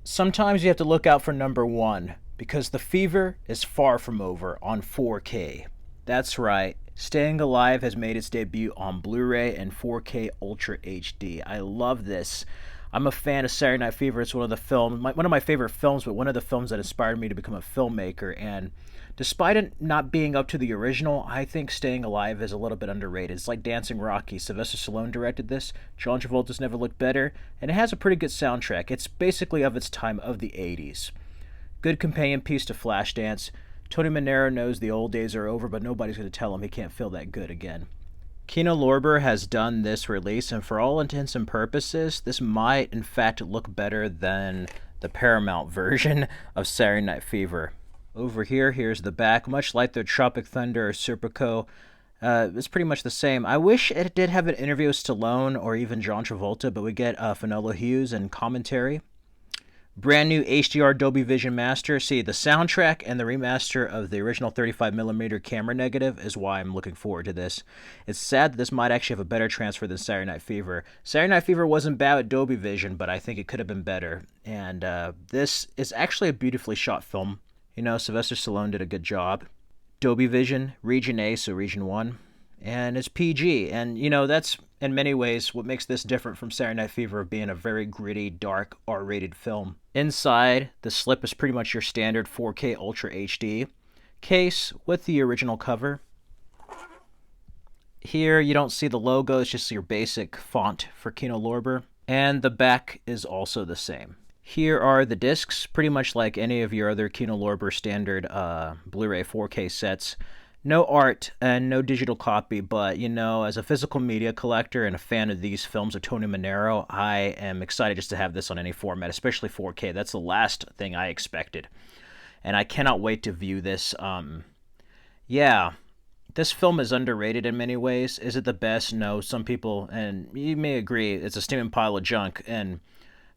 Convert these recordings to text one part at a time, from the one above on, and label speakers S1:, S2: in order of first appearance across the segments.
S1: Sometimes you have to look out for number one because the fever is far from over on 4K. That's right, Staying Alive has made its debut on Blu ray and 4K Ultra HD. I love this. I'm a fan of Saturday Night Fever. It's one of my favorite films, but one of the films that inspired me to become a filmmaker. And despite it not being up to the original, I think Staying Alive is a little bit underrated. It's like Dancing Rocky. Sylvester Stallone directed this. John Travolta's never looked better, and it has a pretty good soundtrack. It's basically of its time of the 80s. Good companion piece to Flashdance. Tony Manero knows the old days are over, but nobody's going to tell him he can't feel that good again. Kino Lorber has done this release, and for all intents and purposes, this might in fact look better than the Paramount version of Saturday Night Fever. Over here, here's the back. Much like the Tropic Thunder or Serpico, it's pretty much the same. I wish it did have an interview with Stallone or even John Travolta, but we get Finola Hughes and commentary. Brand new HDR Dolby Vision Master. See, the soundtrack and the remaster of the original 35mm camera negative is why I'm looking forward to this. It's sad that this might actually have a better transfer than Saturday Night Fever. Saturday Night Fever wasn't bad with Dolby Vision, but I think it could have been better. And this is actually a beautifully shot film. You know, Sylvester Stallone did a good job. Dolby Vision, Region A, so Region 1. And it's PG. And, you know, that's in many ways what makes this different from Saturday Night Fever of being a very gritty, dark, R-rated film. Inside, the slip is pretty much your standard 4K Ultra HD case with the original cover. Here, you don't see the logo. It's just your basic font for Kino Lorber. And the back is also the same. Here are the discs, pretty much like any of your other Kino Lorber standard Blu-ray 4K sets. No art and no digital copy, but, you know, as a physical media collector and a fan of these films of Tony Manero, I am excited just to have this on any format, especially 4K. That's the last thing I expected. And I cannot wait to view this. Yeah, this film is underrated in many ways. Is it the best? No. Some people, and you may agree, it's a steaming pile of junk. And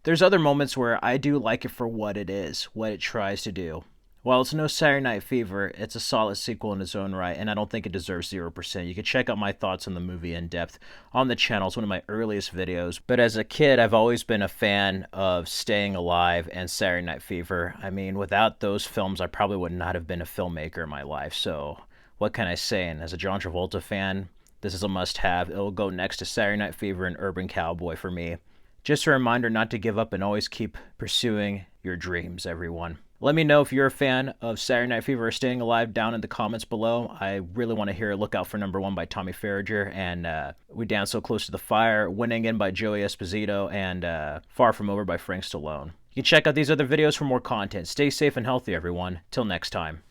S1: there's other moments where I do like it for what it is, what it tries to do. While it's no Saturday Night Fever, it's a solid sequel in its own right, and I don't think it deserves 0%. You can check out my thoughts on the movie in depth on the channel. It's one of my earliest videos. But as a kid, I've always been a fan of Staying Alive and Saturday Night Fever. I mean, without those films, I probably would not have been a filmmaker in my life. So what can I say? And as a John Travolta fan, this is a must-have. It'll go next to Saturday Night Fever and Urban Cowboy for me. Just a reminder not to give up and always keep pursuing your dreams, everyone. Let me know if you're a fan of Saturday Night Fever or Staying Alive down in the comments below. I really want to hear Look Out for Number 1 by Tommy Farragher, and We Dance So Close to the Fire, Winning In by Joey Esposito, and Far From Over by Frank Stallone. You can check out these other videos for more content. Stay safe and healthy, everyone. Till next time.